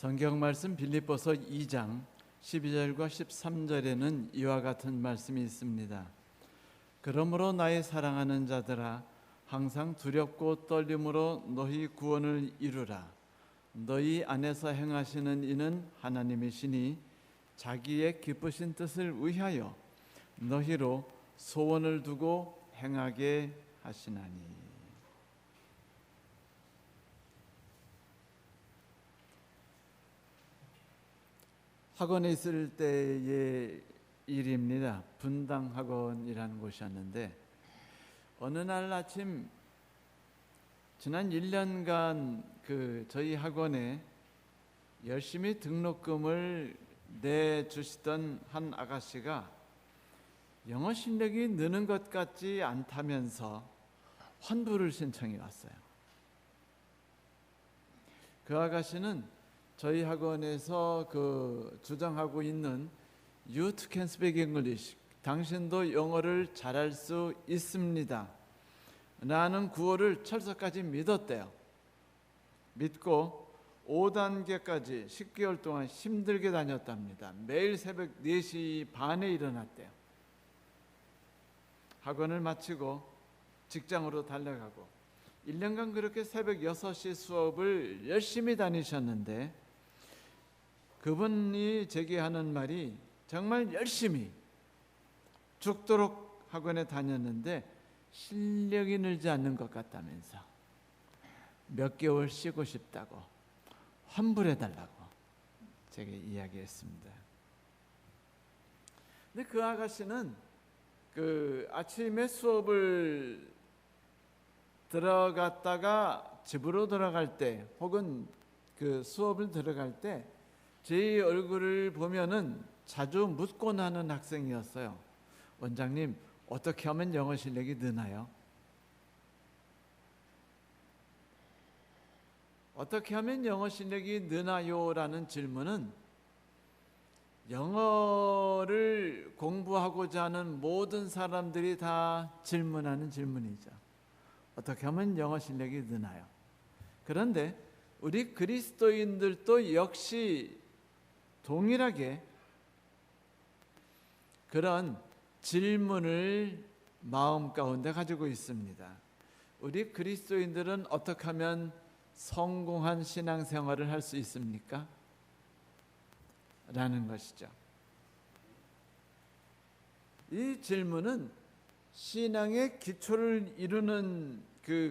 성경 말씀 빌립보서 2장 12절과 13절에는 이와 같은 말씀이 있습니다. 그러므로 나의 사랑하는 자들아, 항상 두렵고 떨림으로 너희 구원을 이루라. 너희 안에서 행하시는 이는 하나님이시니 자기의 기쁘신 뜻을 위하여 너희로 소원을 두고 행하게 하시나니. 학원에 있을 때의 일입니다. 분당학원이라는 곳이었는데 어느 날 아침 지난 1년간 저희 학원에 열심히 등록금을 내주시던 한 아가씨가 영어 실력이 느는 것 같지 않다면서 환불을 신청해 왔어요. 그 아가씨는 저희 학원에서 주장하고 있는 You too can speak English, 당신도 영어를 잘할 수 있습니다 라는 구호를 철석까지 믿었대요. 믿고 5단계까지 10개월 동안 힘들게 다녔답니다. 매일 새벽 4시 반에 일어났대요. 학원을 마치고 직장으로 달려가고 1년간 그렇게 새벽 6시 수업을 열심히 다니셨는데 그분이 제게 하는 말이 정말 열심히 죽도록 학원에 다녔는데 실력이 늘지 않는 것 같다면서 몇 개월 쉬고 싶다고 환불해달라고 제게 이야기했습니다. 근데 그 아가씨는 아침에 수업을 들어갔다가 집으로 돌아갈 때 혹은 수업을 들어갈 때 제 얼굴을 보면은 자주 묻곤 하는 학생이었어요. 원장님, 어떻게 하면 영어 실력이 느나요? 어떻게 하면 영어 실력이 느나요? 라는 질문은 영어를 공부하고자 하는 모든 사람들이 다 질문하는 질문이죠. 어떻게 하면 영어 실력이 느나요? 그런데 우리 그리스도인들도 역시 동일하게 그런 질문을 마음 가운데 가지고 있습니다. 우리 그리스도인들은 어떻게 하면 성공한 신앙생활을 할 수 있습니까? 라는 것이죠. 이 질문은 신앙의 기초를 이루는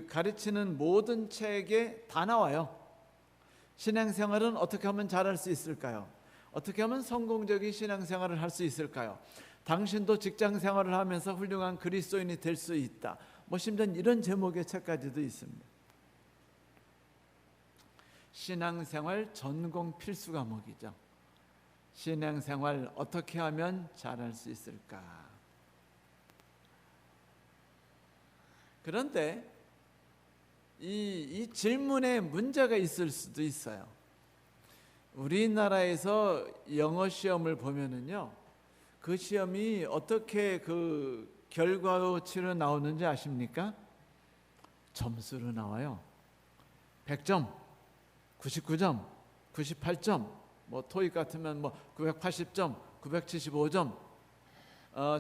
가르치는 모든 책에 다 나와요. 신앙생활은 어떻게 하면 잘할 수 있을까요? 어떻게 하면 성공적인 신앙생활을 할 수 있을까요? 당신도 직장생활을 하면서 훌륭한 그리스도인이 될 수 있다. 심지어 이런 제목의 책까지도 있습니다. 신앙생활 전공 필수 과목이죠. 신앙생활 어떻게 하면 잘할 수 있을까? 그런데 이 질문에 문제가 있을 수도 있어요. 우리나라에서 영어 시험을 보면은요, 그 시험이 어떻게 결과치로 나오는지 아십니까? 점수로 나와요. 100점, 99점, 98점, 토익 같으면 980점, 975점.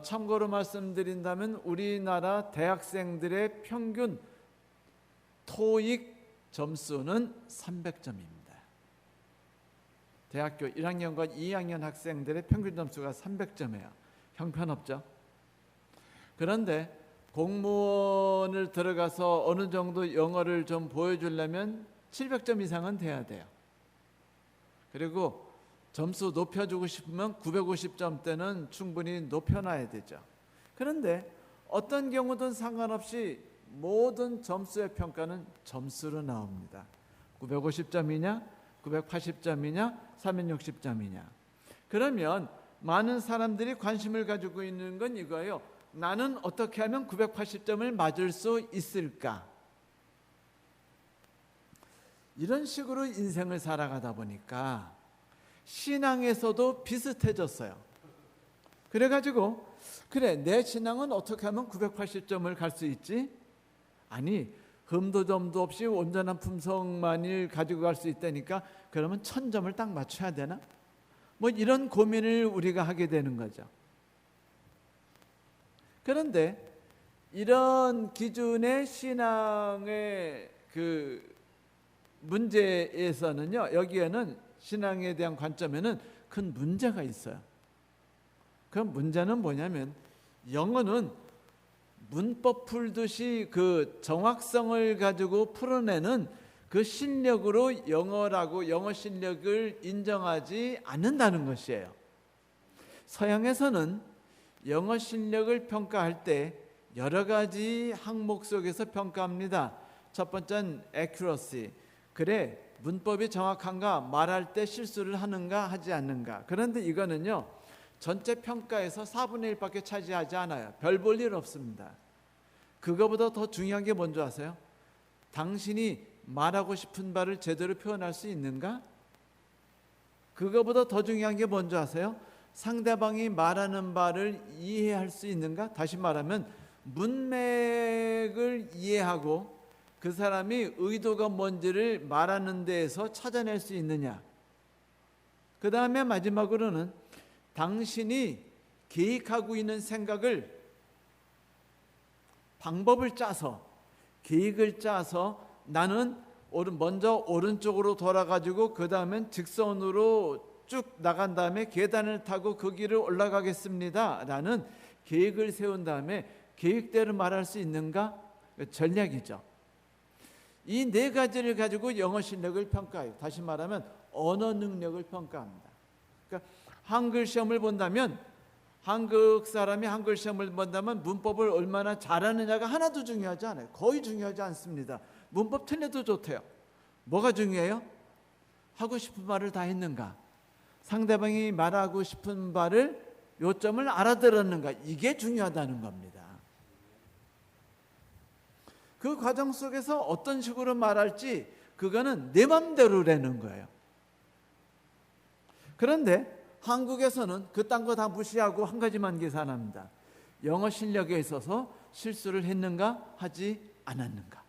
참고로 말씀드린다면 우리나라 대학생들의 평균 토익 점수는 300점입니다. 대학교 1학년과 2학년 학생들의 평균 점수가 300점이에요. 형편없죠. 그런데 공무원을 들어가서 어느 정도 영어를 좀 보여주려면 700점 이상은 돼야 돼요. 그리고 점수 높여주고 싶으면 950점대는 충분히 높여놔야 되죠. 그런데 어떤 경우든 상관없이 모든 점수의 평가는 점수로 나옵니다. 950점이냐? 980점이냐? 360점이냐? 그러면 많은 사람들이 관심을 가지고 있는 건 이거예요. 나는 어떻게 하면 980점을 맞을 수 있을까? 이런 식으로 인생을 살아가다 보니까 신앙에서도 비슷해졌어요. 그래가지고 그래, 내 신앙은 어떻게 하면 980점을 갈 수 있지? 아니, 흠도 점도 없이 온전한 품성만을 가지고 갈 수 있다니까 그러면 1000점을 딱 맞춰야 되나? 뭐 이런 고민을 우리가 하게 되는 거죠. 그런데 이런 기준의 신앙의 그 문제에서는요, 여기에는 신앙에 대한 관점에는 큰 문제가 있어요. 그 문제는 뭐냐면 영어는 문법 풀듯이 그 정확성을 가지고 풀어내는 그 실력으로 영어 실력을 인정하지 않는다는 것이에요. 서양에서는 영어 실력을 평가할 때 여러 가지 항목 속에서 평가합니다. 첫 번째는 accuracy. 그래, 문법이 정확한가, 말할 때 실수를 하는가 하지 않는가. 그런데 이거는요, 전체 평가에서 4분의 1밖에 차지하지 않아요. 별 볼 일 없습니다. 그거보다 더 중요한 게 뭔지 아세요? 당신이 말하고 싶은 바를 제대로 표현할 수 있는가? 그거보다 더 중요한 게 뭔지 아세요? 상대방이 말하는 바를 이해할 수 있는가? 다시 말하면 문맥을 이해하고 그 사람이 의도가 뭔지를 말하는 데에서 찾아낼 수 있느냐? 그 다음에 마지막으로는 당신이 계획하고 있는 생각을 방법을 짜서 계획을 짜서 나는 먼저 오른쪽으로 돌아가지고 그 다음엔 직선으로 쭉 나간 다음에 계단을 타고 그 길을 올라가겠습니다 라는 계획을 세운 다음에 계획대로 말할 수 있는가? 전략이죠. 이 네 가지를 가지고 영어 실력을 평가해요. 다시 말하면 언어 능력을 평가합니다. 그러니까 한글 시험을 본다면 한국 사람이 한글 시험을 본다면 문법을 얼마나 잘하느냐가 하나도 중요하지 않아요. 거의 중요하지 않습니다. 문법 틀려도 좋대요. 뭐가 중요해요? 하고 싶은 말을 다 했는가? 상대방이 말하고 싶은 바를 요점을 알아들었는가? 이게 중요하다는 겁니다. 그 과정 속에서 어떤 식으로 말할지 그거는 내 맘대로라는 거예요. 그런데 한국에서는 그딴 거 다 무시하고 한 가지만 계산합니다. 영어 실력에 있어서 실수를 했는가 하지 않았는가.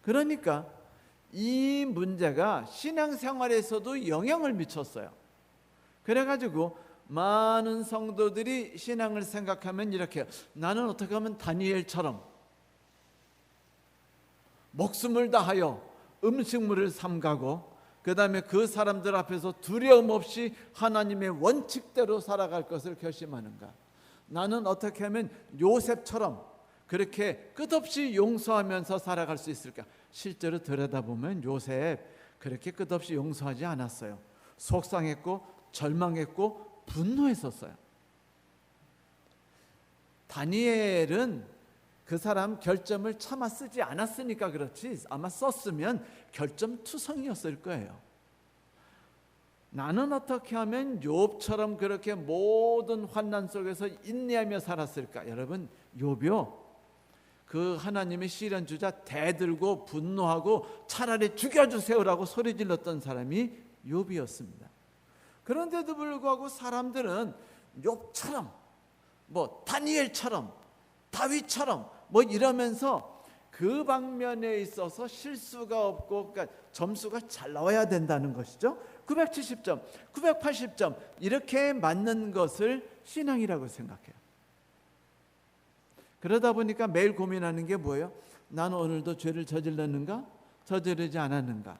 그러니까 이 문제가 신앙생활에서도 영향을 미쳤어요. 그래가지고 많은 성도들이 신앙을 생각하면 이렇게 나는 어떻게 하면 다니엘처럼 목숨을 다하여 음식물을 삼가고 그 다음에 그 사람들 앞에서 두려움 없이 하나님의 원칙대로 살아갈 것을 결심하는가? 나는 어떻게 하면 요셉처럼 그렇게 끝없이 용서하면서 살아갈 수 있을까? 실제로 들여다보면 요셉 그렇게 끝없이 용서하지 않았어요. 속상했고 절망했고 분노했었어요. 다니엘은 그 사람 결점을 차마 쓰지 않았으니까 그렇지 아마 썼으면 결점투성이었을 거예요. 나는 어떻게 하면 욥처럼 그렇게 모든 환난 속에서 인내하며 살았을까? 여러분, 욥이요, 그 하나님의 시련 주자 대들고 분노하고 차라리 죽여주세요라고 소리 질렀던 사람이 욥이었습니다. 그런데도 불구하고 사람들은 욥처럼 뭐 다니엘처럼 다윗처럼 뭐 이러면서 그 방면에 있어서 실수가 없고 그러니까 점수가 잘 나와야 된다는 것이죠. 970점, 980점 이렇게 맞는 것을 신앙이라고 생각해요. 그러다 보니까 매일 고민하는 게 뭐예요? 나는 오늘도 죄를 저질렀는가? 저지르지 않았는가?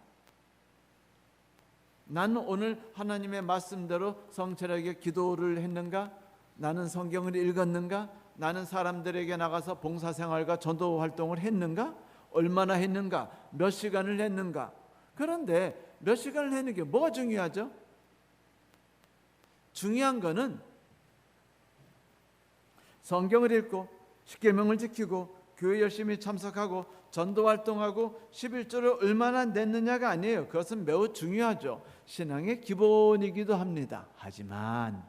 나는 오늘 하나님의 말씀대로 성철하게 기도를 했는가? 나는 성경을 읽었는가? 나는 사람들에게 나가서 봉사생활과 전도 활동을 했는가? 얼마나 했는가? 몇 시간을 했는가? 그런데 몇 시간을 했는 게 뭐가 중요하죠? 중요한 거는 성경을 읽고 십계명을 지키고 교회 열심히 참석하고 전도 활동하고 11조를 얼마나 냈느냐가 아니에요. 그것은 매우 중요하죠. 신앙의 기본이기도 합니다. 하지만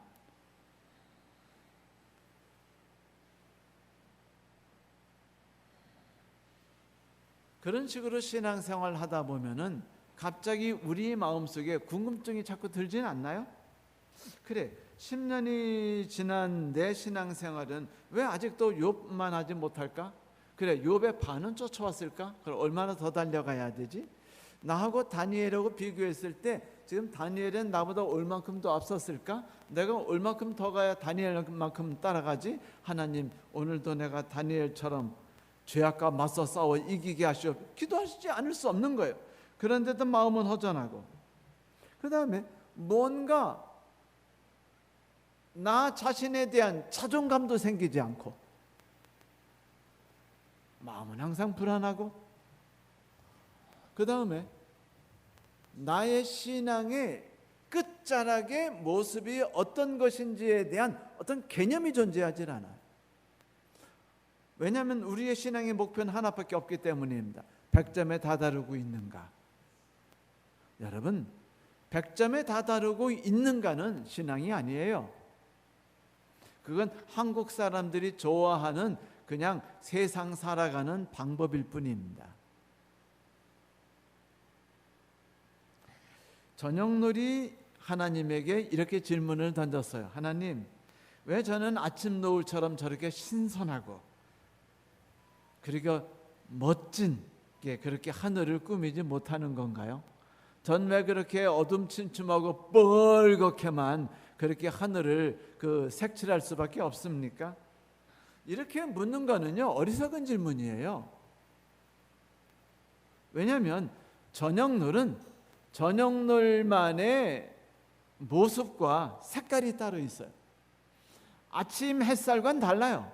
그런 식으로 신앙생활 하다 보면은 갑자기 우리 마음속에 궁금증이 자꾸 들지는 않나요? 그래, 10년이 지난 내 신앙생활은 왜 아직도 욥만 하지 못할까? 그래, 욥의 반은 쫓아왔을까? 그럼 얼마나 더 달려가야 되지? 나하고 다니엘하고 비교했을 때 지금 다니엘은 나보다 얼만큼 더 앞섰을까? 내가 얼만큼 더 가야 다니엘만큼 따라가지? 하나님, 오늘도 내가 다니엘처럼 죄악과 맞서 싸워 이기게 하시오. 기도하시지 않을 수 없는 거예요. 그런데도 마음은 허전하고, 그 다음에 뭔가 나 자신에 대한 자존감도 생기지 않고, 마음은 항상 불안하고, 그 다음에 나의 신앙의 끝자락의 모습이 어떤 것인지에 대한 어떤 개념이 존재하지 않아요. 왜냐하면 우리의 신앙의 목표는 하나밖에 없기 때문입니다. 100점에 다다르고 있는가? 여러분, 100점에 다다르고 있는가는 신앙이 아니에요. 그건 한국 사람들이 좋아하는 그냥 세상 살아가는 방법일 뿐입니다. 전영놀이 하나님에게 이렇게 질문을 던졌어요. 하나님, 왜 저는 아침 노을처럼 저렇게 신선하고 그리고 멋진 게 그렇게 하늘을 꾸미지 못하는 건가요? 전 왜 그렇게 어둠침침하고 뻘겋게만 그렇게 하늘을 색칠할 수밖에 없습니까? 이렇게 묻는 거는요, 어리석은 질문이에요. 왜냐하면 저녁놀은 저녁놀만의 모습과 색깔이 따로 있어요. 아침 햇살과는 달라요.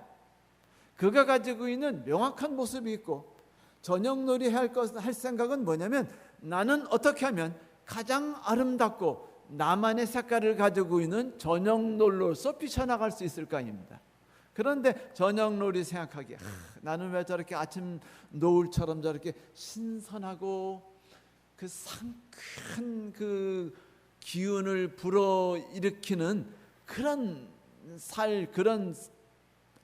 그가 가지고 있는 명확한 모습이 있고, 저녁놀이 할 생각은 뭐냐면, 나는 어떻게 하면 가장 아름답고 나만의 색깔을 가지고 있는 저녁놀로서 비춰나갈 수 있을까입니다. 그런데 저녁놀이 생각하기에 나는 왜 저렇게 아침 노을처럼 저렇게 신선하고 그 상쾌한 그 기운을 불어일으키는 그런 그런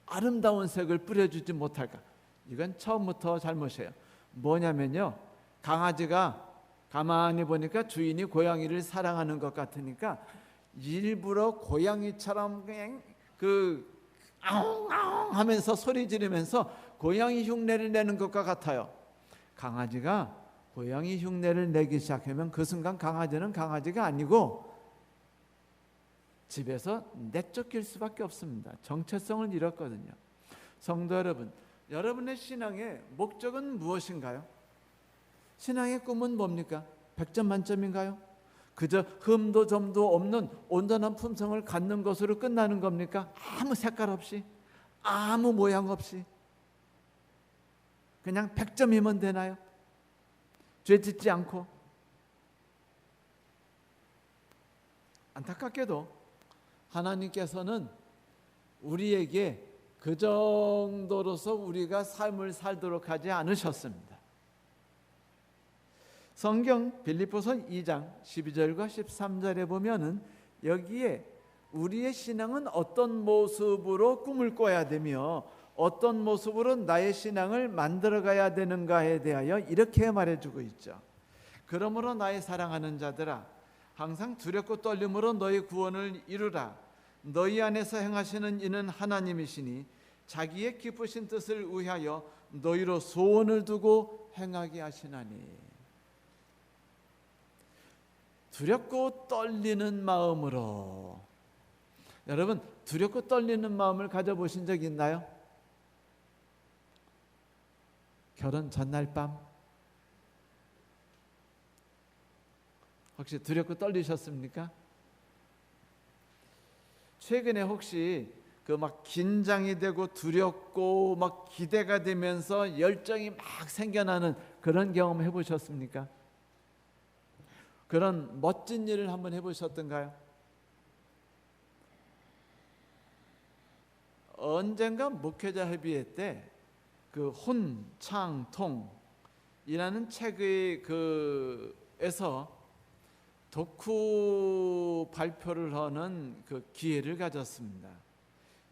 아름다운 색을 뿌려주지 못할까? 이건 처음부터 잘못이에요. 뭐냐면요, 강아지가 가만히 보니까 주인이 고양이를 사랑하는 것 같으니까 일부러 고양이처럼 그냥 아웅아웅 하면서 소리 지르면서 고양이 흉내를 내는 것과 같아요. 강아지가 고양이 흉내를 내기 시작하면 그 순간 강아지는 강아지가 아니고 집에서 내쫓길 수밖에 없습니다. 정체성을 잃었거든요. 성도 여러분, 여러분의 신앙의 목적은 무엇인가요? 신앙의 꿈은 뭡니까? 100점 만점인가요? 그저 흠도 점도 없는 온전한 품성을 갖는 것으로 끝나는 겁니까? 아무 색깔 없이, 아무 모양 없이 그냥 100점이면 되나요? 죄 짓지 않고. 안타깝게도 하나님께서는 우리에게 그 정도로서 우리가 삶을 살도록 하지 않으셨습니다. 성경 빌립보서 2장 12절과 13절에 보면은 여기에 우리의 신앙은 어떤 모습으로 꿈을 꿔야 되며 어떤 모습으로 나의 신앙을 만들어가야 되는가에 대하여 이렇게 말해주고 있죠. 그러므로 나의 사랑하는 자들아, 항상 두렵고 떨림으로 너희 구원을 이루라. 너희 안에서 행하시는 이는 하나님이시니 자기의 기쁘신 뜻을 위하여 너희로 소원을 두고 행하게 하시나니. 두렵고 떨리는 마음으로, 여러분 두렵고 떨리는 마음을 가져보신 적 있나요? 결혼 전날 밤 혹시 두렵고 떨리셨습니까? 최근에 혹시 막 긴장이 되고 두렵고 막 기대가 되면서 열정이 막 생겨나는 그런 경험 해보셨습니까? 그런 멋진 일을 한번 해보셨던가요? 언젠가 목회자 협의회 때 그 혼창통이라는 책의 에서 덕후 발표를 하는 그 기회를 가졌습니다.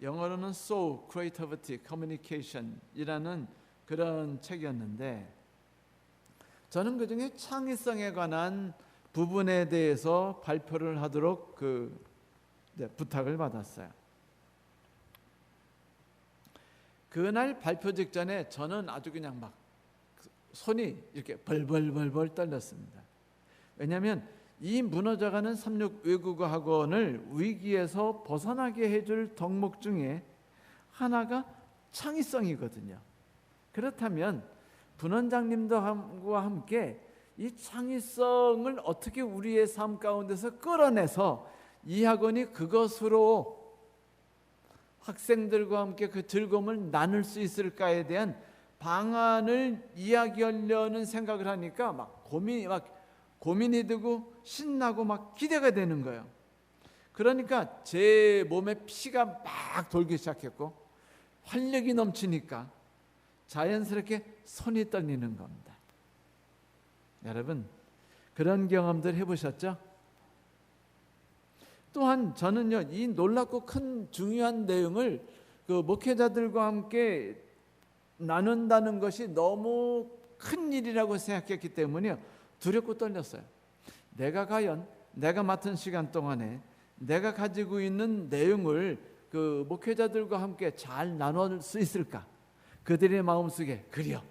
영어로는 So Creativity Communication이라는 그런 책이었는데, 저는 그 중에 창의성에 관한 부분에 대해서 발표를 하도록 부탁을 받았어요. 그날 발표 직전에 저는 아주 그냥 막 손이 이렇게 벌벌벌벌 떨렸습니다. 왜냐하면 이 무너져가는 36 외국어 학원을 위기에서 벗어나게 해줄 덕목 중에 하나가 창의성이거든요. 그렇다면 분원장님과 함께 이 창의성을 어떻게 우리의 삶 가운데서 끌어내서 이 학원이 그것으로 학생들과 함께 그 즐거움을 나눌 수 있을까에 대한 방안을 이야기하려는 생각을 하니까 막 고민이 되고 신나고 막 기대가 되는 거예요. 그러니까 제 몸에 피가 막 돌기 시작했고 활력이 넘치니까 자연스럽게 손이 떨리는 겁니다. 여러분, 그런 경험들 해보셨죠? 또한 저는요, 이 놀랍고 큰 중요한 내용을 그 목회자들과 함께 나눈다는 것이 너무 큰 일이라고 생각했기 때문에 두렵고 떨렸어요. 내가 과연 내가 맡은 시간 동안에 내가 가지고 있는 내용을 그 목회자들과 함께 잘 나눌 수 있을까? 그들의 마음속에 그려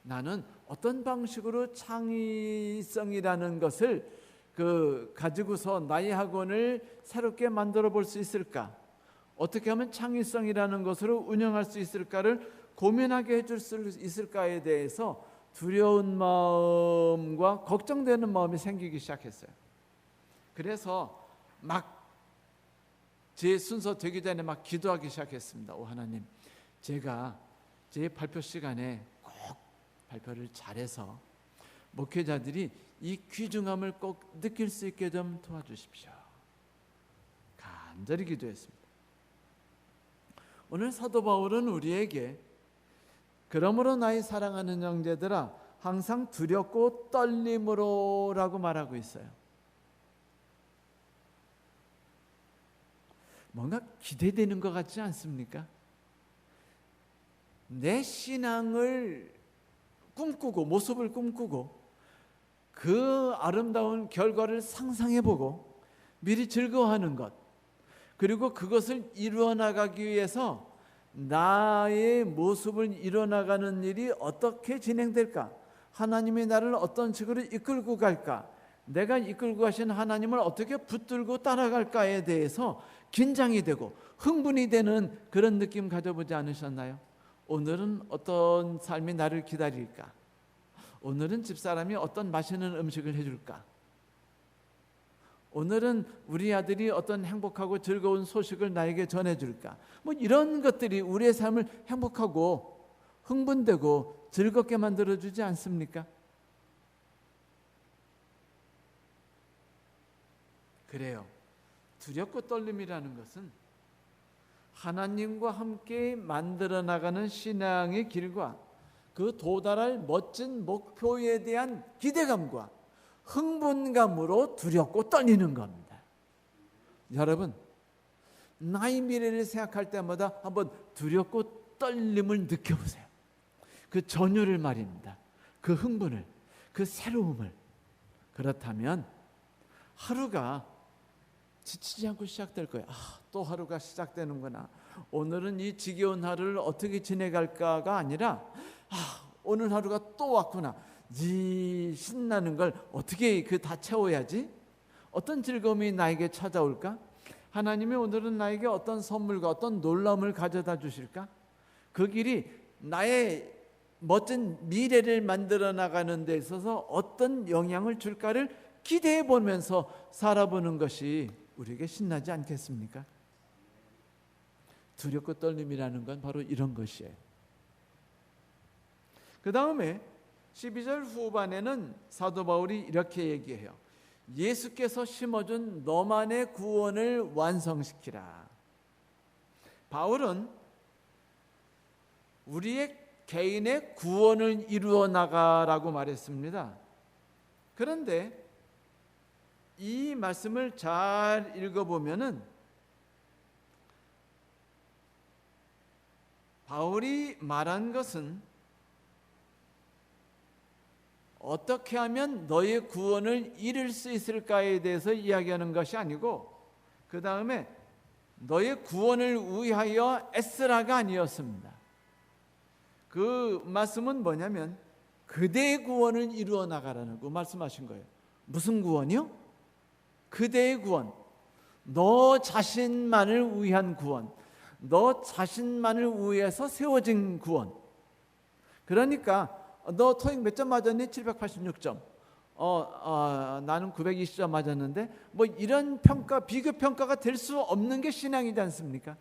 나는 어떤 방식으로 창의성이라는 것을 가지고서 나의 학원을 새롭게 만들어 볼 수 있을까? 어떻게 하면 창의성이라는 것으로 운영할 수 있을까를 고민하게 해줄 수 있을까에 대해서 두려운 마음과 걱정되는 마음이 생기기 시작했어요. 그래서 막 제 순서 되기 전에 막 기도하기 시작했습니다. 오 하나님, 제가 제 발표 시간에 꼭 발표를 잘해서 목회자들이 이 귀중함을 꼭 느낄 수 있게 좀 도와주십시오. 간절히 기도했습니다. 오늘 사도 바울은 우리에게 그러므로 나의 사랑하는 형제들아 항상 두렵고 떨림으로 라고 말하고 있어요. 뭔가 기대되는 것 같지 않습니까? 내 신앙을 꿈꾸고 모습을 꿈꾸고 그 아름다운 결과를 상상해보고 미리 즐거워하는 것, 그리고 그것을 이루어 나가기 위해서 나의 모습을 이뤄나가는 일이 어떻게 진행될까? 하나님이 나를 어떤 식으로 이끌고 갈까? 내가 이끌고 가신 하나님을 어떻게 붙들고 따라갈까에 대해서 긴장이 되고 흥분이 되는 그런 느낌 가져보지 않으셨나요? 오늘은 어떤 삶이 나를 기다릴까? 오늘은 집사람이 어떤 맛있는 음식을 해줄까? 오늘은 우리 아들이 어떤 행복하고 즐거운 소식을 나에게 전해줄까? 뭐 이런 것들이 우리의 삶을 행복하고 흥분되고 즐겁게 만들어주지 않습니까? 그래요. 두렵고 떨림이라는 것은 하나님과 함께 만들어 나가는 신앙의 길과 그 도달할 멋진 목표에 대한 기대감과 흥분감으로 두렵고 떨리는 겁니다. 여러분, 나의 미래를 생각할 때마다 한번 두렵고 떨림을 느껴보세요. 그 전율을 말입니다. 그 흥분을, 그 새로움을. 그렇다면 하루가 지치지 않고 시작될 거예요. 또 하루가 시작되는구나. 오늘은 이 지겨운 하루를 어떻게 지내갈까가 아니라 오늘 하루가 또 왔구나. 이 신나는 걸 어떻게 다 채워야지? 어떤 즐거움이 나에게 찾아올까? 하나님이 오늘은 나에게 어떤 선물과 어떤 놀라움을 가져다 주실까? 그 길이 나의 멋진 미래를 만들어 나가는 데 있어서 어떤 영향을 줄까를 기대해 보면서 살아보는 것이 우리에게 신나지 않겠습니까? 두렵고 떨림이라는 건 바로 이런 것이에요. 그 다음에 12절 후반에는 사도 바울이 이렇게 얘기해요. 예수께서 심어준 너만의 구원을 완성시키라. 바울은 우리의 개인의 구원을 이루어 나가라고 말했습니다. 그런데 이 말씀을 잘 읽어보면은 바울이 말한 것은 어떻게 하면 너의 구원을 이룰 수 있을까에 대해서 이야기하는 것이 아니고 그 다음에 너의 구원을 위하여 애쓰라가 아니었습니다. 그 말씀은 뭐냐면 그대의 구원을 이루어 나가라는 그 말씀하신 거예요. 무슨 구원이요? 그대의 구원. 너 자신만을 위한 구원. 너 자신만을 위해서 세워진 구원. 그러니까 너 토익 몇 점 맞았니? 786점. 나는 920점 맞았는데 뭐 이런 평가, 비교 평가가 될 수 없는 게 신앙이지 않습니까?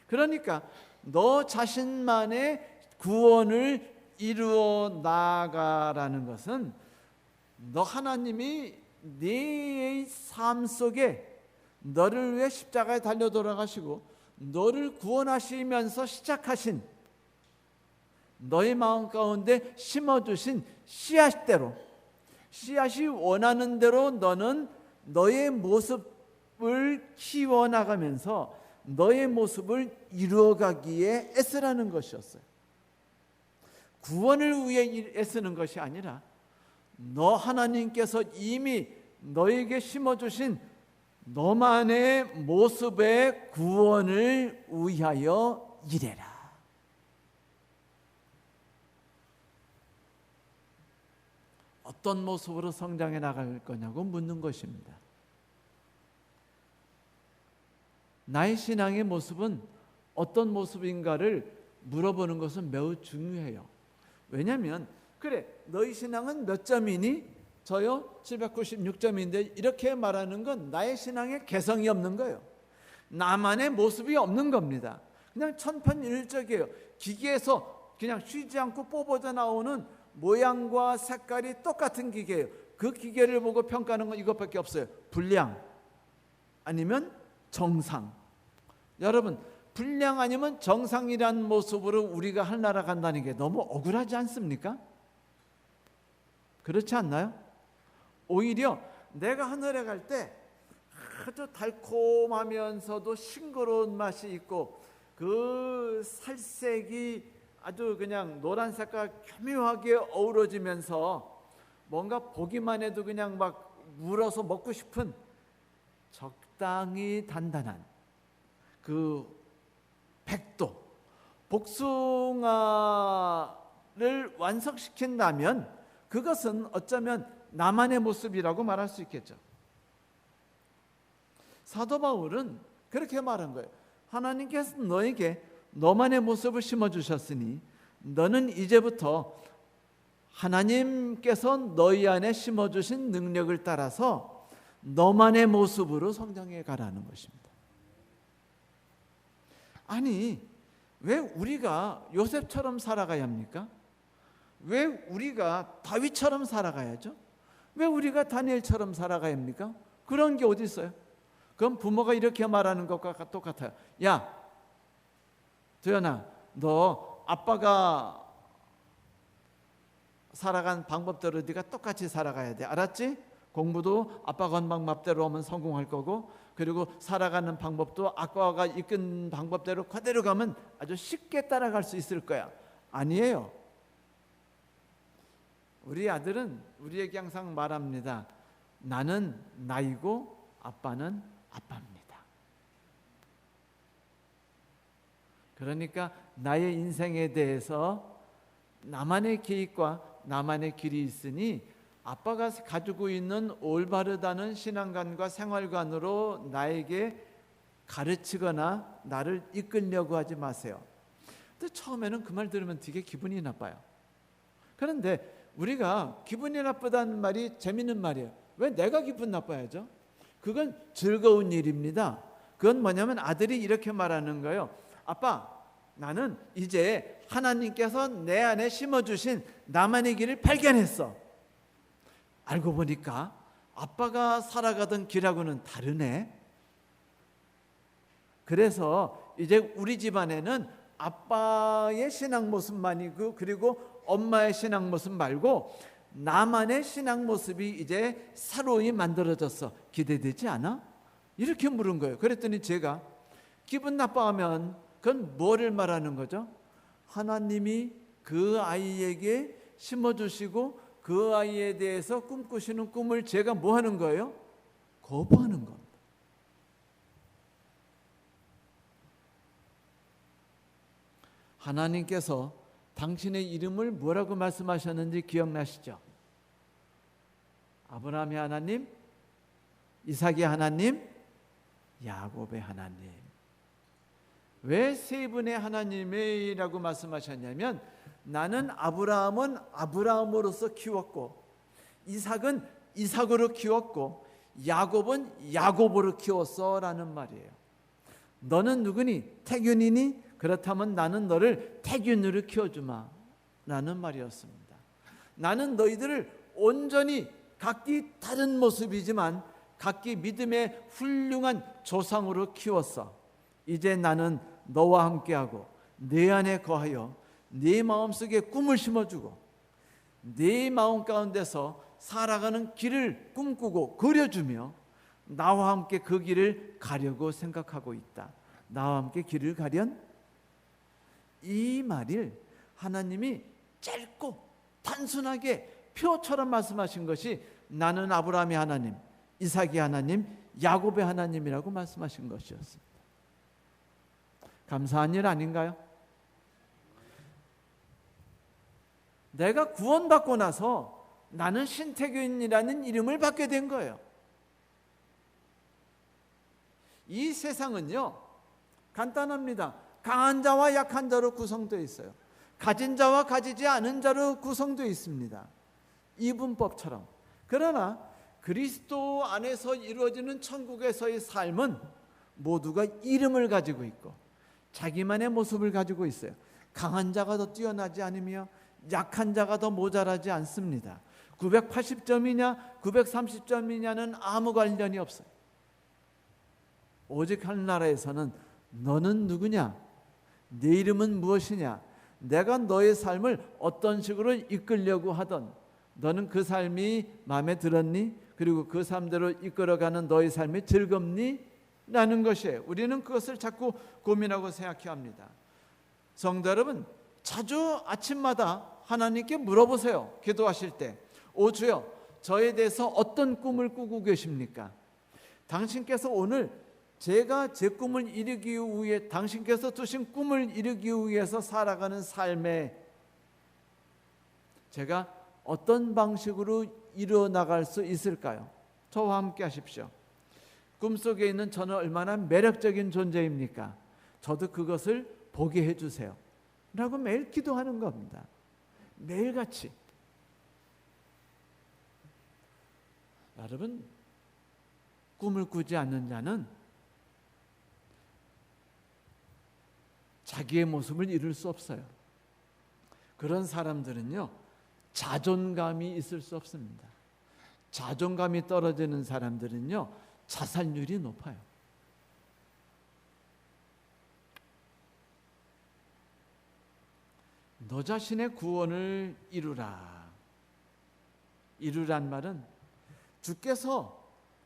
그러니까 너 자신만의 구원을 이루어 나가라는 것은 너 하나님이 네 삶 속에 너를 위해 십자가에 달려 돌아가시고 너를 구원하시면서 시작하신 너의 마음 가운데 심어주신 씨앗대로, 씨앗이 원하는 대로 너는 너의 모습을 키워나가면서 너의 모습을 이루어가기에 애쓰라는 것이었어요. 구원을 위해 애쓰는 것이 아니라 너 하나님께서 이미 너에게 심어주신 너만의 모습의 구원을 위하여 일해라. 어떤 모습으로 성장해 나갈 거냐고 묻는 것입니다. 나의 신앙의 모습은 어떤 모습인가를 물어보는 것은 매우 중요해요. 왜냐하면 그래 너희 신앙은 몇 점이니? 저요 796점인데 이렇게 말하는 건 나의 신앙에 개성이 없는 거예요. 나만의 모습이 없는 겁니다. 그냥 천편일적이에요. 기계에서 그냥 쉬지 않고 뽑아져 나오는 모양과 색깔이 똑같은 기계예요. 그 기계를 보고 평가하는 건 이것밖에 없어요. 불량 아니면 정상. 여러분 불량 아니면 정상이란 모습으로 우리가 하늘나라 간다는 게 너무 억울하지 않습니까? 그렇지 않나요? 오히려 내가 하늘에 갈 때 아주 달콤하면서도 싱그러운 맛이 있고 그 살색이 아주 그냥 노란색과 교묘하게 어우러지면서 뭔가 보기만 해도 그냥 막 물어서 먹고 싶은 적당히 단단한 그 백도 복숭아를 완성시킨다면 그것은 어쩌면 나만의 모습이라고 말할 수 있겠죠. 사도 바울은 그렇게 말한 거예요. 하나님께서 너에게 너만의 모습을 심어주셨으니 너는 이제부터 하나님께서 너희 안에 심어주신 능력을 따라서 너만의 모습으로 성장해 가라는 것입니다. 아니 왜 우리가 요셉처럼 살아가야 합니까? 왜 우리가 다윗처럼 살아가야죠? 왜 우리가 다니엘처럼 살아가야 합니까? 그런 게 어디 있어요? 그럼 부모가 이렇게 말하는 것과 똑같아요. 야 도연아 너 아빠가 살아간 방법대로 네가 똑같이 살아가야 돼. 알았지? 공부도 아빠가 한 방법대로 하면 성공할 거고 그리고 살아가는 방법도 아빠가 이끈 방법대로 그대로 가면 아주 쉽게 따라갈 수 있을 거야. 아니에요. 우리 아들은 우리에게 항상 말합니다. 나는 나이고 아빠는 아빠입니다. 그러니까 나의 인생에 대해서 나만의 계획과 나만의 길이 있으니 아빠가 가지고 있는 올바르다는 신앙관과 생활관으로 나에게 가르치거나 나를 이끌려고 하지 마세요. 근데 처음에는 그 말 들으면 되게 기분이 나빠요. 그런데 우리가 기분이 나쁘다는 말이 재밌는 말이에요. 왜 내가 기분 나빠야죠? 그건 즐거운 일입니다. 그건 뭐냐면 아들이 이렇게 말하는 거예요. 아빠, 나는 이제 하나님께서 내 안에 심어주신 나만의 길을 발견했어. 알고 보니까 아빠가 살아가던 길하고는 다르네. 그래서 이제 우리 집안에는 아빠의 신앙 모습만이고 그리고 엄마의 신앙 모습 말고 나만의 신앙 모습이 이제 새로이 만들어졌어. 기대되지 않아? 이렇게 물은 거예요. 그랬더니 제가 기분 나빠하면 그건 뭐를 말하는 거죠? 하나님이 그 아이에게 심어주시고 그 아이에 대해서 꿈꾸시는 꿈을 제가 뭐 하는 거예요? 거부하는 겁니다. 하나님께서 당신의 이름을 뭐라고 말씀하셨는지 기억나시죠? 아브라함의 하나님, 이삭의 하나님, 야곱의 하나님. 왜 세 분의 하나님이라고 말씀하셨냐면, 나는 아브라함은 아브라함으로서 키웠고, 이삭은 이삭으로 키웠고, 야곱은 야곱으로 키웠어 라는 말이에요. 너는 누구니? 태균이니? 그렇다면 나는 너를 태균으로 키워주마 라는 말이었습니다. 나는 너희들을 온전히 각기 다른 모습이지만 각기 믿음의 훌륭한 조상으로 키웠어. 이제 나는 너와 함께하고 내 안에 거하여 네 마음속에 꿈을 심어주고 네 마음 가운데서 살아가는 길을 꿈꾸고 그려주며 나와 함께 그 길을 가려고 생각하고 있다. 나와 함께 길을 가련? 이 말을 하나님이 짧고 단순하게 표처럼 말씀하신 것이 나는 아브라함의 하나님, 이삭의 하나님, 야곱의 하나님이라고 말씀하신 것이었습니다. 감사한 일 아닌가요? 내가 구원받고 나서 나는 신태균이라는 이름을 받게 된 거예요. 이 세상은요, 간단합니다. 강한 자와 약한 자로 구성되어 있어요. 가진 자와 가지지 않은 자로 구성되어 있습니다. 이분법처럼. 그러나 그리스도 안에서 이루어지는 천국에서의 삶은 모두가 이름을 가지고 있고 자기만의 모습을 가지고 있어요. 강한 자가 더 뛰어나지 않으며 약한 자가 더 모자라지 않습니다. 980점이냐 930점이냐는 아무 관련이 없어요. 오직 하늘나라에서는 너는 누구냐? 네 이름은 무엇이냐? 내가 너의 삶을 어떤 식으로 이끌려고 하던 너는 그 삶이 마음에 들었니? 그리고 그 삶대로 이끌어가는 너의 삶이 즐겁니? 라는 것이에요. 우리는 그것을 자꾸 고민하고 생각해야 합니다. 성도 여러분, 자주 아침마다 하나님께 물어보세요. 기도하실 때, 오 주여, 저에 대해서 어떤 꿈을 꾸고 계십니까? 당신께서 오늘 제가 제 꿈을 이루기 위해, 당신께서 두신 꿈을 이루기 위해서 살아가는 삶에 제가 어떤 방식으로 이루어 나갈 수 있을까요? 저와 함께 하십시오. 꿈속에 있는 저는 얼마나 매력적인 존재입니까? 저도 그것을 보게 해주세요 라고 매일 기도하는 겁니다. 매일같이. 여러분, 꿈을 꾸지 않는 자는 자기의 모습을 이룰 수 없어요. 그런 사람들은요, 자존감이 있을 수 없습니다. 자존감이 떨어지는 사람들은요, 자살률이 높아요. 너 자신의 구원을 이루라. 이루란 말은 주께서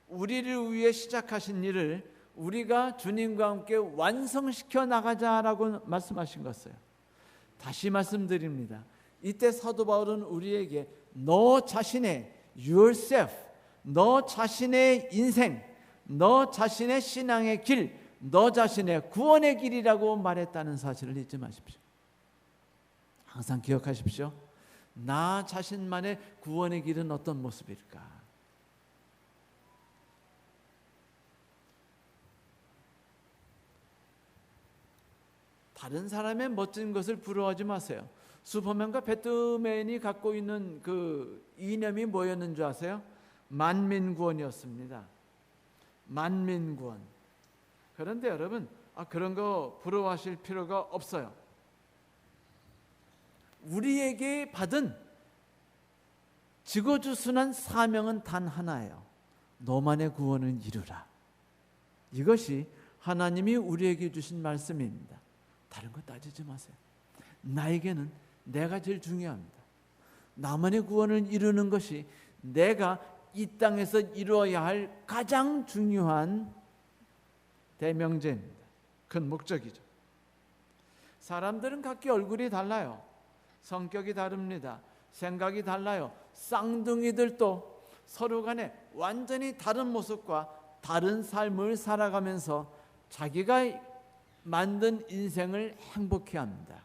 우리를 위해 시작하신 일을 우리가 주님과 함께 완성시켜 나가자라고 말씀하신 것이에요. 다시 말씀드립니다. 이때 사도 바울은 우리에게 너 자신의 yourself, 너 자신의 인생, 너 자신의 신앙의 길, 너 자신의 구원의 길이라고 말했다는 사실을 잊지 마십시오. 항상 기억하십시오. 나 자신만의 구원의 길은 어떤 모습일까? 다른 사람의 멋진 것을 부러워하지 마세요. 슈퍼맨과 배트맨이 갖고 있는 그 이념이 뭐였는 줄 아세요? 만민구원이었습니다. 만민구원. 그런데 여러분, 그런 거 부러워하실 필요가 없어요. 우리에게 받은 지고주순한 사명은 단 하나예요. 너만의 구원을 이루라. 이것이 하나님이 우리에게 주신 말씀입니다. 다른 거 따지지 마세요. 나에게는 내가 제일 중요합니다. 나만의 구원을 이루는 것이 내가 이 땅에서 이루어야 할 가장 중요한 대명제입니다. 큰 목적이죠. 사람들은 각기 얼굴이 달라요. 성격이 다릅니다. 생각이 달라요. 쌍둥이들도 서로 간에 완전히 다른 모습과 다른 삶을 살아가면서 자기가 만든 인생을 행복해 합니다.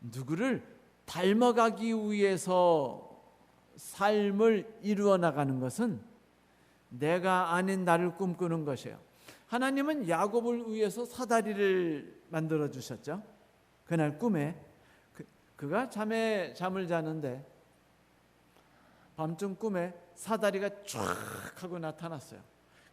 누구를 닮아가기 위해서 삶을 이루어 나가는 것은 내가 아닌 나를 꿈꾸는 것이에요. 하나님은 야곱을 위해서 사다리를 만들어 주셨죠. 그날 꿈에 그가 잠을 자는데 밤중 꿈에 사다리가 쫙 하고 나타났어요.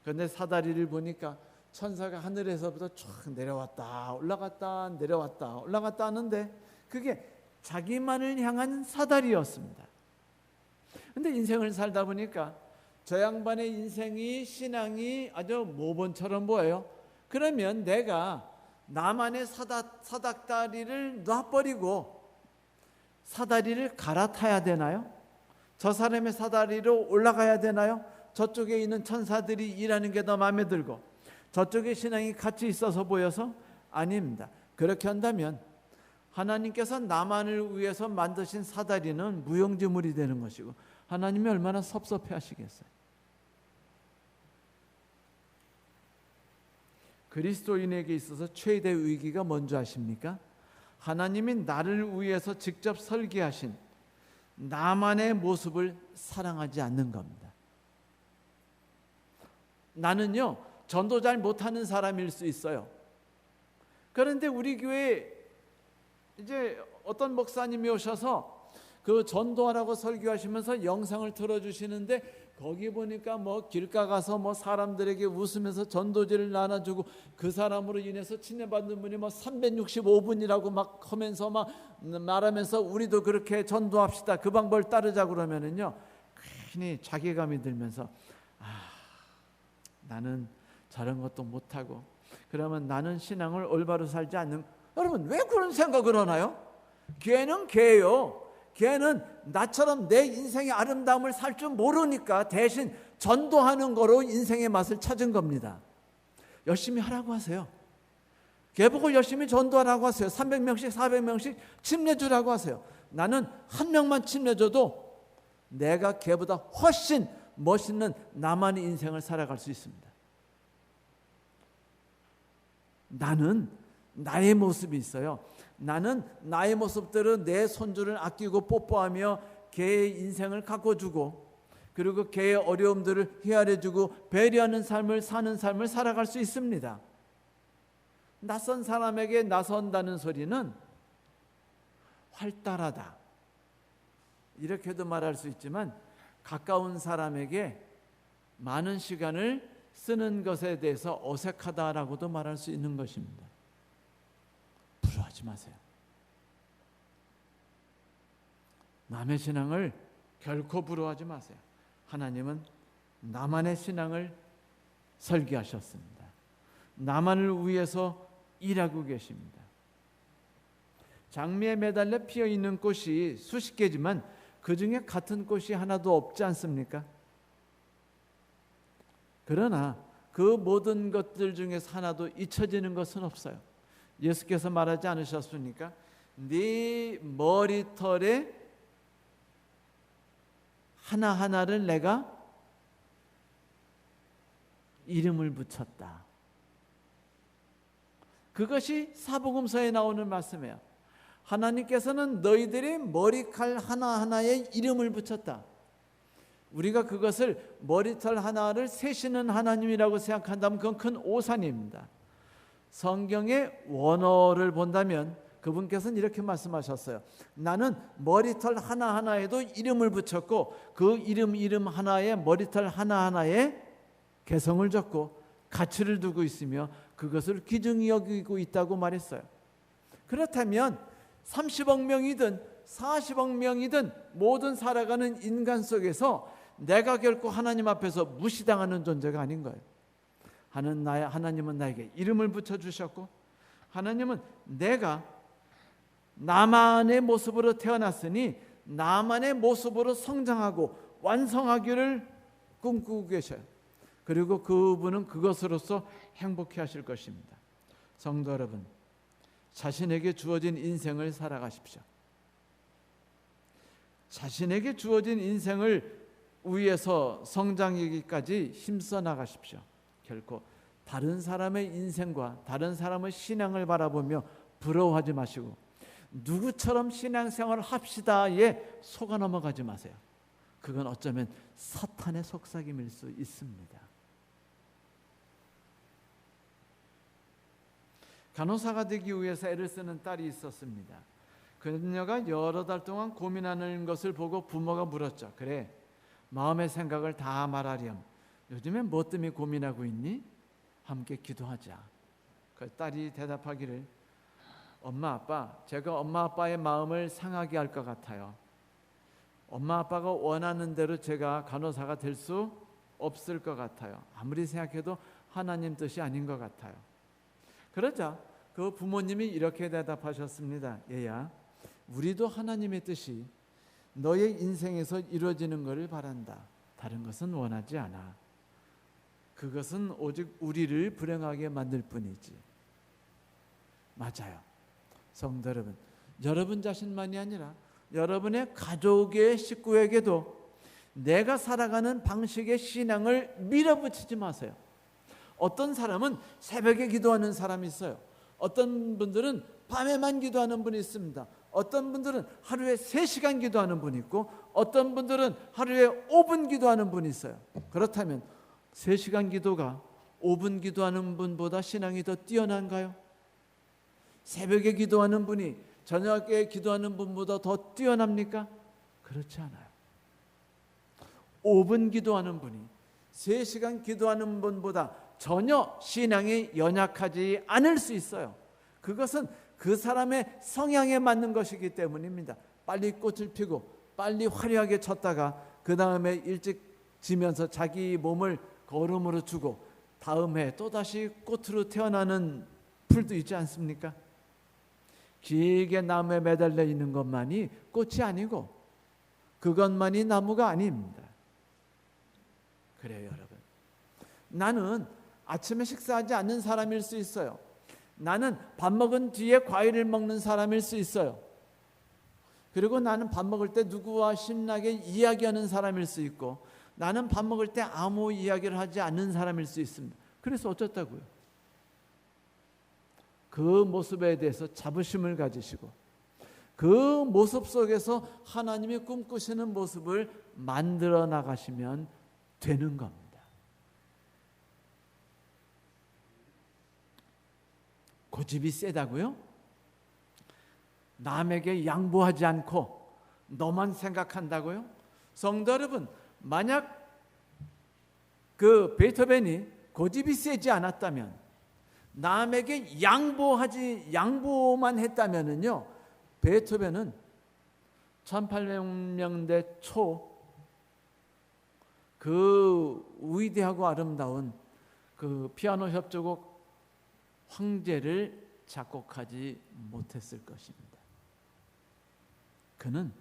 그런데 사다리를 보니까 천사가 하늘에서부터 쫙 내려왔다 올라갔다 내려왔다 올라갔다 하는데 그게 자기만을 향한 사다리였습니다. 그런데 인생을 살다 보니까 저 양반의 인생이 신앙이 아주 모본처럼 보여요. 그러면 내가 나만의 사닥다리를 놔버리고 사다리를 갈아타야 되나요? 저 사람의 사다리로 올라가야 되나요? 저쪽에 있는 천사들이 일하는 게 더 마음에 들고 저쪽에 신앙이 같이 있어서 보여서? 아닙니다. 그렇게 한다면 하나님께서 나만을 위해서 만드신 사다리는 무용지물이 되는 것이고 하나님이 얼마나 섭섭해 하시겠어요. 그리스도인에게 있어서 최대 위기가 뭔지 아십니까? 하나님이 나를 위해서 직접 설계하신 나만의 모습을 사랑하지 않는 겁니다. 나는요 전도 잘 못하는 사람일 수 있어요. 그런데 우리 교회에 이제 어떤 목사님이 오셔서 그 전도하라고 설교하시면서 영상을 틀어주시는데 거기 보니까 뭐 길가 가서 뭐 사람들에게 웃으면서 전도지를 나눠주고 그 사람으로 인해서 친애받는 분이 뭐 365분이라고 막 하면서 막 말하면서 우리도 그렇게 전도합시다 그 방법을 따르자 그러면은요 괜히 자괴감이 들면서 나는 저런 것도 못하고 그러면 나는 신앙을 올바로 살지 않는. 여러분 왜 그런 생각을 하나요? 걔는 걔예요. 걔는 나처럼 내 인생의 아름다움을 살 줄 모르니까 대신 전도하는 거로 인생의 맛을 찾은 겁니다. 열심히 하라고 하세요. 걔 보고 열심히 전도하라고 하세요. 300명씩 400명씩 침례주라고 하세요. 나는 한 명만 침례줘도 내가 걔보다 훨씬 멋있는 나만의 인생을 살아갈 수 있습니다. 나는 나의 모습이 있어요. 나는 나의 모습대로 내 손주를 아끼고 뽀뽀하며 걔의 인생을 가꿔주고 그리고 걔의 어려움들을 헤아려주고 배려하는 삶을 사는 삶을 살아갈 수 있습니다. 낯선 사람에게 나선다는 소리는 활달하다 이렇게도 말할 수 있지만 가까운 사람에게 많은 시간을 쓰는 것에 대해서 어색하다라고도 말할 수 있는 것입니다. 부러워하지 마세요. 남의 신앙을 결코 부러워하지 마세요. 하나님은 나만의 신앙을 설계하셨습니다. 나만을 위해서 일하고 계십니다. 장미에 매달려 피어있는 꽃이 수십 개지만 그 중에 같은 꽃이 하나도 없지 않습니까? 그러나 그 모든 것들 중에서 하나도 잊혀지는 것은 없어요. 예수께서 말하지 않으셨습니까? 네 머리털에 하나하나를 내가 이름을 붙였다. 그것이 사복음서에 나오는 말씀이에요. 하나님께서는 너희들의 머리칼 하나하나에 이름을 붙였다. 우리가 그것을 머리털 하나를 세시는 하나님이라고 생각한다면 그건 큰 오산입니다. 성경의 원어를 본다면 그분께서는 이렇게 말씀하셨어요. 나는 머리털 하나하나에도 이름을 붙였고 그 이름 하나에 머리털 하나하나에 개성을 줬고 가치를 두고 있으며 그것을 귀중히 여기고 있다고 말했어요. 그렇다면 30억 명이든 40억 명이든 모든 살아가는 인간 속에서 내가 결코 하나님 앞에서 무시당하는 존재가 아닌 거예요. 하나님은 나에게 이름을 붙여주셨고 하나님은 내가 나만의 모습으로 태어났으니 나만의 모습으로 성장하고 완성하기를 꿈꾸고 계셔요. 그리고 그분은 그것으로서 행복해 하실 것입니다. 성도 여러분, 자신에게 주어진 인생을 살아가십시오. 자신에게 주어진 인생을 위해서 성장하기까지 힘써 나가십시오. 결코 다른 사람의 인생과 다른 사람의 신앙을 바라보며 부러워하지 마시고 누구처럼 신앙생활을 합시다에 속아 넘어가지 마세요. 그건 어쩌면 사탄의 속삭임일 수 있습니다. 간호사가 되기 위해서 애를 쓰는 딸이 있었습니다. 그녀가 여러 달 동안 고민하는 것을 보고 부모가 물었죠. 그래, 마음의 생각을 다 말하렴. 요즘에 뭐 때문에 고민하고 있니? 함께 기도하자. 그 딸이 대답하기를, 엄마 아빠, 제가 엄마 아빠의 마음을 상하게 할 것 같아요. 엄마 아빠가 원하는 대로 제가 간호사가 될 수 없을 것 같아요. 아무리 생각해도 하나님 뜻이 아닌 것 같아요. 그러자 그 부모님이 이렇게 대답하셨습니다. 얘야, 우리도 하나님의 뜻이 너의 인생에서 이루어지는 것을 바란다. 다른 것은 원하지 않아. 그것은 오직 우리를 불행하게 만들 뿐이지. 맞아요. 성도 여러분, 여러분 자신만이 아니라 여러분의 가족의 식구에게도 내가 살아가는 방식의 신앙을 밀어붙이지 마세요. 어떤 사람은 새벽에 기도하는 사람이 있어요. 어떤 분들은 밤에만 기도하는 분이 있습니다. 어떤 분들은 하루에 3시간 기도하는 분이 있고, 어떤 분들은 하루에 5분 기도하는 분이 있어요. 그렇다면 3시간 기도가 5분 기도하는 분보다 신앙이 더 뛰어난가요? 새벽에 기도하는 분이 저녁에 기도하는 분보다 더 뛰어납니까? 그렇지 않아요. 5분 기도하는 분이 3시간 기도하는 분보다 전혀 신앙이 연약하지 않을 수 있어요. 그것은 그 사람의 성향에 맞는 것이기 때문입니다. 빨리 꽃을 피고 빨리 화려하게 쳤다가 그 다음에 일찍 지면서 자기 몸을 거름으로 주고 다음 해 또다시 꽃으로 태어나는 풀도 있지 않습니까? 길게 나무에 매달려 있는 것만이 꽃이 아니고 그것만이 나무가 아닙니다. 그래요, 여러분. 나는 아침에 식사하지 않는 사람일 수 있어요. 나는 밥 먹은 뒤에 과일을 먹는 사람일 수 있어요. 그리고 나는 밥 먹을 때 누구와 신나게 이야기하는 사람일 수 있고, 나는 밥 먹을 때 아무 이야기를 하지 않는 사람일 수 있습니다. 그래서 어쩌다고요? 그 모습에 대해서 자부심을 가지시고 그 모습 속에서 하나님이 꿈꾸시는 모습을 만들어 나가시면 되는 겁니다. 고집이 세다고요? 남에게 양보하지 않고 너만 생각한다고요? 성도 여러분, 만약 그 베토벤이 고집이 세지 않았다면, 남에게 양보만 했다면은요, 베토벤은 1800년대 초 그 위대하고 아름다운 그 피아노 협주곡 황제를 작곡하지 못했을 것입니다. 그는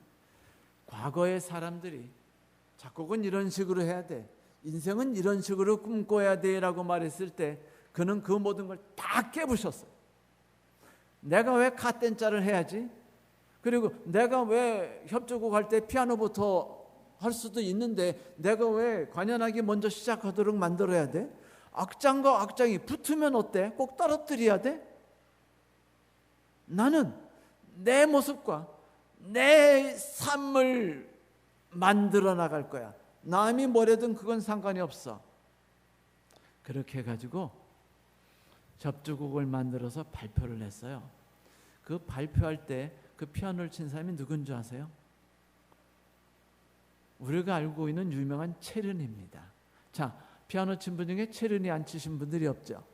과거의 사람들이 작곡은 이런 식으로 해야 돼, 인생은 이런 식으로 꿈꿔야 돼 라고 말했을 때 그는 그 모든 걸 다 깨부셨어요. 내가 왜 카텐자를 해야지? 그리고 내가 왜 협주곡 할 때 피아노부터 할 수도 있는데 내가 왜 관현악이 먼저 시작하도록 만들어야 돼? 악장과 악장이 붙으면 어때? 꼭 떨어뜨려야 돼? 나는 내 모습과 내 삶을 만들어 나갈 거야. 남이 뭐래든 그건 상관이 없어. 그렇게 해가지고 협주곡을 만들어서 발표를 했어요. 그 발표할 때 그 피아노를 친 사람이 누군지 아세요? 우리가 알고 있는 유명한 체르니입니다. 자, 피아노 친 분 중에 체르니 안 치신 분들이 없죠.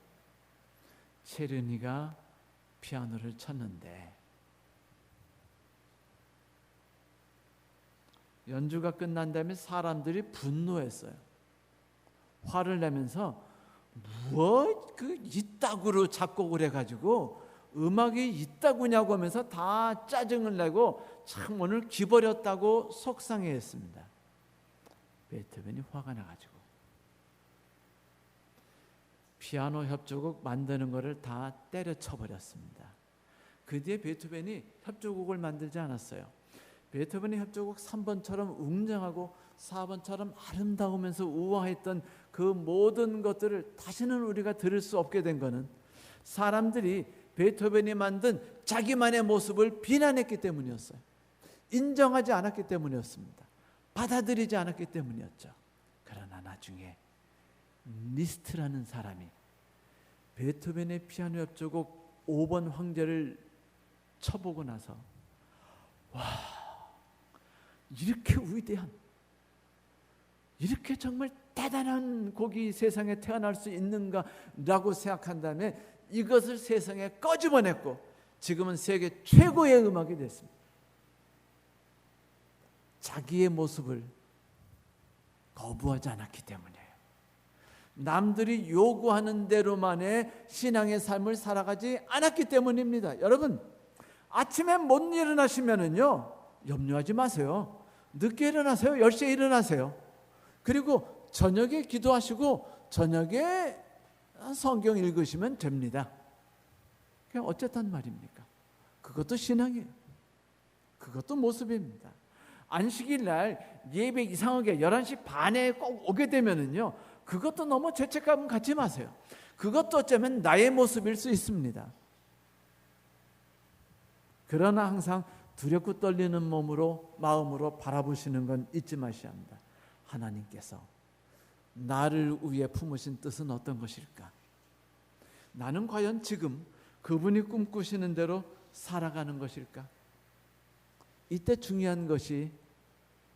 체르니가 피아노를 쳤는데 연주가 끝난 다음에 사람들이 분노했어요. 화를 내면서 그 이따구로 작곡을 해가지고 음악이 이따구냐고 하면서 다 짜증을 내고 참 오늘 기버렸다고 속상해했습니다. 베토벤이 화가 나가지고 피아노 협주곡 만드는 것을 다 때려쳐버렸습니다. 그 뒤에 베토벤이 협주곡을 만들지 않았어요. 베토벤의 협주곡 3번처럼 웅장하고 4번처럼 아름다우면서 우아했던 그 모든 것들을 다시는 우리가 들을 수 없게 된 것은 사람들이 베토벤이 만든 자기만의 모습을 비난했기 때문이었어요. 인정하지 않았기 때문이었습니다. 받아들이지 않았기 때문이었죠. 그러나 나중에 리스트라는 사람이 베토벤의 피아노 협주곡 5번 황제를 쳐보고 나서 와, 이렇게 위대한, 이렇게 정말 대단한 곡이 세상에 태어날 수 있는가라고 생각한 다음에 이것을 세상에 꺼집어냈고 지금은 세계 최고의 음악이 됐습니다. 자기의 모습을 거부하지 않았기 때문이에요. 남들이 요구하는 대로만의 신앙의 삶을 살아가지 않았기 때문입니다. 여러분, 아침에 못 일어나시면은요, 염려하지 마세요. 늦게 일어나세요. 10시에 일어나세요. 그리고 저녁에 기도하시고 저녁에 성경 읽으시면 됩니다. 그냥 어쨌단 말입니까? 그것도 신앙이에요. 그것도 모습입니다. 안식일 날 예배 이상하게 11시 반에 꼭 오게 되면은요, 그것도 너무 죄책감 갖지 마세요. 그것도 어쩌면 나의 모습일 수 있습니다. 그러나 항상 두렵고 떨리는 마음으로 바라보시는 건 잊지 마셔야 합니다. 하나님께서 나를 위해 품으신 뜻은 어떤 것일까? 나는 과연 지금 그분이 꿈꾸시는 대로 살아가는 것일까? 이때 중요한 것이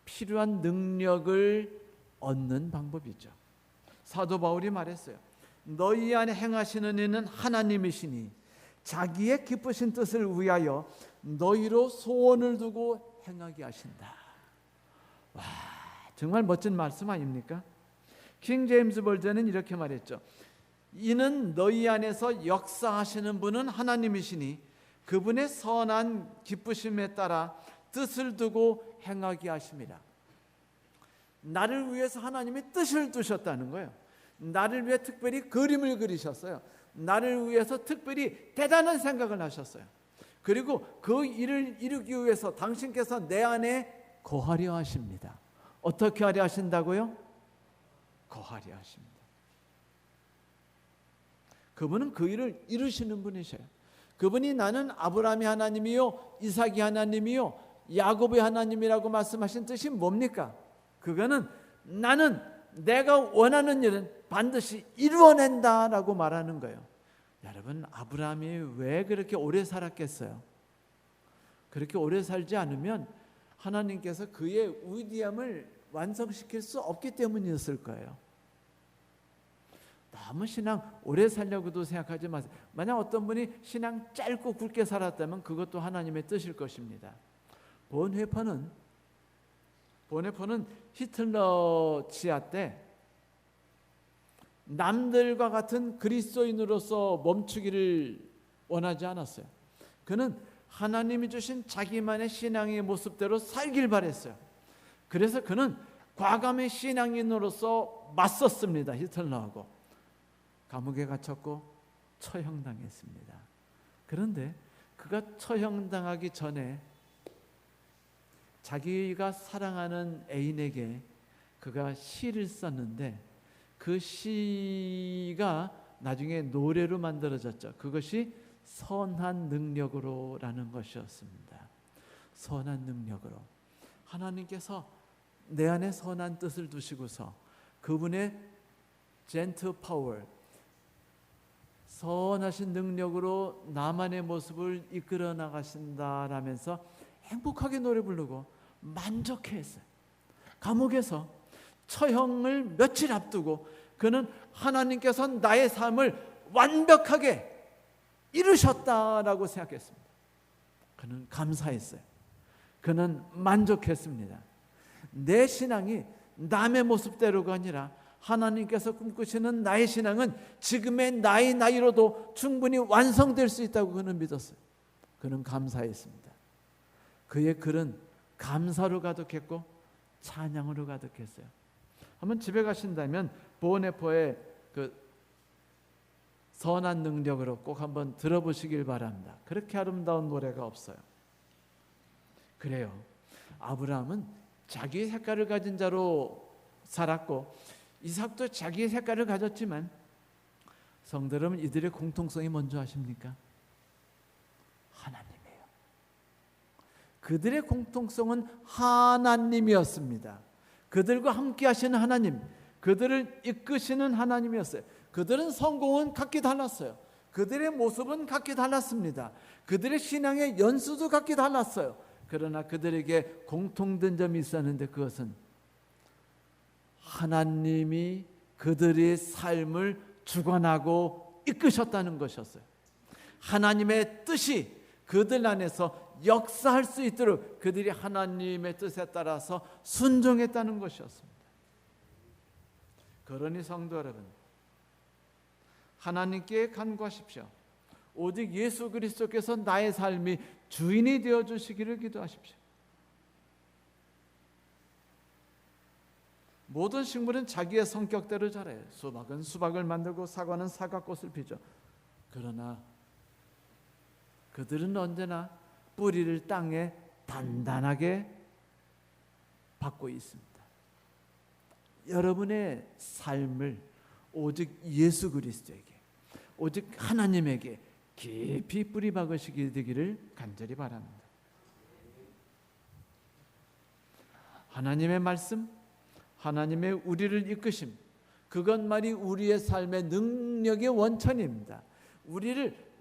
필요한 능력을 얻는 방법이죠. 사도 바울이 말했어요. 너희 안에 행하시는 이는 하나님이시니 자기의 기쁘신 뜻을 위하여 너희로 소원을 두고 행하게 하신다. 와, 정말 멋진 말씀 아닙니까? 킹 제임스 버전은 이렇게 말했죠. 이는 너희 안에서 역사하시는 분은 하나님이시니 그분의 선한 기쁘심에 따라 뜻을 두고 행하게 하심이라. 나를 위해서 하나님이 뜻을 두셨다는 거예요. 나를 위해 특별히 그림을 그리셨어요. 나를 위해서 특별히 대단한 생각을 하셨어요. 그리고 그 일을 이루기 위해서 당신께서 내 안에 거하려 하십니다. 어떻게 하려 하신다고요? 거하려 하십니다. 그분은 그 일을 이루시는 분이셔요. 그분이 나는 아브라함의 하나님이요 이삭의 하나님이요 야곱의 하나님이라고 말씀하신 뜻이 뭡니까? 그거는 나는 내가 원하는 일은 반드시 이루어낸다라고 말하는 거예요. 여러분, 아브라함이 왜 그렇게 오래 살았겠어요? 그렇게 오래 살지 않으면 하나님께서 그의 위대함을 완성시킬 수 없기 때문이었을 거예요. 너무 신앙 오래 살려고도 생각하지 마세요. 만약 어떤 분이 신앙 짧고 굵게 살았다면 그것도 하나님의 뜻일 것입니다. 본헤퍼는 히틀러 치하 때 남들과 같은 그리스도인으로서 멈추기를 원하지 않았어요. 그는 하나님이 주신 자기만의 신앙의 모습대로 살길 바랬어요. 그래서 그는 과감히 신앙인으로서 맞섰습니다. 히틀러하고 감옥에 갇혔고 처형당했습니다. 그런데 그가 처형당하기 전에 자기가 사랑하는 애인에게 그가 시를 썼는데 그 시가 나중에 노래로 만들어졌죠. 그것이 선한 능력으로라는 것이었습니다. 선한 능력으로 하나님께서 내 안에 선한 뜻을 두시고서 그분의 gentle power, 선하신 능력으로 나만의 모습을 이끌어 나가신다라면서 행복하게 노래 부르고 만족해했어요. 감옥에서 처형을 며칠 앞두고 그는 하나님께서 나의 삶을 완벽하게 이루셨다라고 생각했습니다. 그는 감사했어요. 그는 만족했습니다. 내 신앙이 남의 모습대로가 아니라 하나님께서 꿈꾸시는 나의 신앙은 지금의 나이로도 충분히 완성될 수 있다고 그는 믿었어요. 그는 감사했습니다. 그의 글은 감사로 가득했고 찬양으로 가득했어요. 한번 집에 가신다면 보네포의 그 선한 능력으로 꼭 한번 들어보시길 바랍니다. 그렇게 아름다운 노래가 없어요. 그래요. 아브라함은 자기의 색깔을 가진 자로 살았고 이삭도 자기의 색깔을 가졌지만 성도 여러분, 이들의 공통성이 뭔지 아십니까? 하나님이에요. 그들의 공통성은 하나님이었습니다. 그들과 함께 하시는 하나님, 그들을 이끄시는 하나님이었어요. 그들은 성공은 각기 달랐어요. 그들의 모습은 각기 달랐습니다. 그들의 신앙의 연수도 각기 달랐어요. 그러나 그들에게 공통된 점이 있었는데 그것은 하나님이 그들의 삶을 주관하고 이끄셨다는 것이었어요. 하나님의 뜻이 그들 안에서 역사할 수 있도록 그들이 하나님의 뜻에 따라서 순종했다는 것이었습니다. 그러니 성도 여러분, 하나님께 간구하십시오. 오직 예수 그리스도께서 나의 삶이 주인이 되어 주시기를 기도하십시오. 모든 식물은 자기의 성격대로 자라요. 수박은 수박을 만들고 사과는 사과꽃을 피죠. 그러나 그들은 언제나 뿌리를 땅에 단단하게 박고 있습니다. 여러분의 삶을 오직 예수 그리스도에게, 오직 하나님에게 깊이 뿌리 박으시게 되기를 간절히 바랍니다. 하나님의 말씀, 하나님의 우리를 이끄심, 그것만이 우리의 삶의 능력의 원천입니다.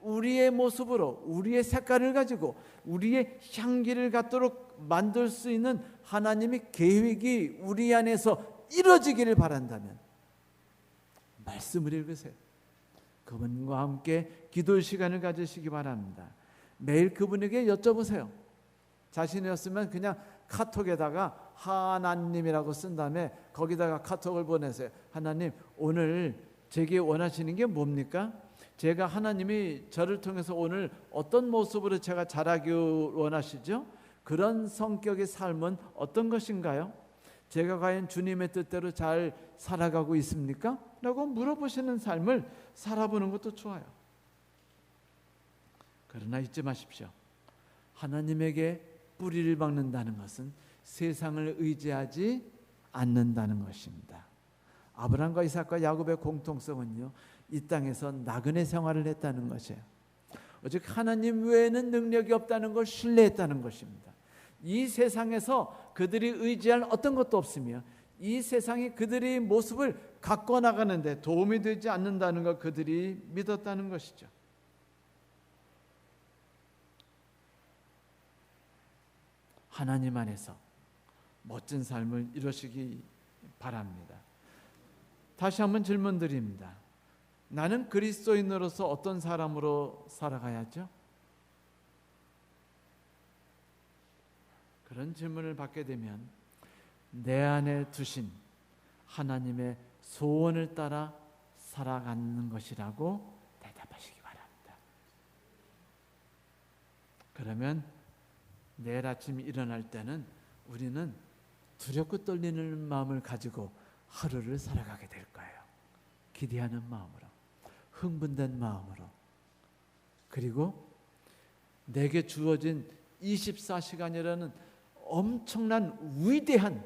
우리의 모습으로, 우리의 색깔을 가지고 우리의 향기를 갖도록 만들 수 있는 하나님의 계획이 우리 안에서 이루어지기를 바란다면 말씀을 읽으세요. 그분과 함께 기도 시간을 가지시기 바랍니다. 매일 그분에게 여쭤보세요. 자신이었으면 그냥 카톡에다가 하나님이라고 쓴 다음에 거기다가 카톡을 보내세요. 하나님, 오늘 제게 원하시는 게 뭡니까? 제가 하나님이 저를 통해서 오늘 어떤 모습으로 제가 자라기 원하시죠? 그런 성격의 삶은 어떤 것인가요? 제가 과연 주님의 뜻대로 잘 살아가고 있습니까? 라고 물어보시는 삶을 살아보는 것도 좋아요. 그러나 잊지 마십시오. 하나님에게 뿌리를 박는다는 것은 세상을 의지하지 않는다는 것입니다. 아브라함과 이삭과 야곱의 공통성은요, 이 땅에서 나그네 생활을 했다는 것이에요. 오직 하나님 외에는 능력이 없다는 걸 신뢰했다는 것입니다. 이 세상에서 그들이 의지할 어떤 것도 없으며 이 세상이 그들의 모습을 갖고 나가는데 도움이 되지 않는다는 걸 그들이 믿었다는 것이죠. 하나님 안에서 멋진 삶을 이루시기 바랍니다. 다시 한번 질문 드립니다. 나는 그리스도인으로서 어떤 사람으로 살아가야죠? 그런 질문을 받게 되면 내 안에 두신 하나님의 소원을 따라 살아가는 것이라고 대답하시기 바랍니다. 그러면 내일 아침 일어날 때는 우리는 두렵고 떨리는 마음을 가지고 하루를 살아가게 될 거예요. 기대하는 마음으로, 흥분된 마음으로, 그리고 내게 주어진 24시간이라는 엄청난 위대한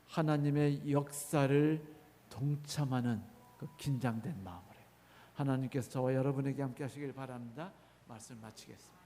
하나님의 역사를 동참하는 그 긴장된 마음으로 하나님께서 저와 여러분에게 함께 하시길 바랍니다. 말씀 마치겠습니다.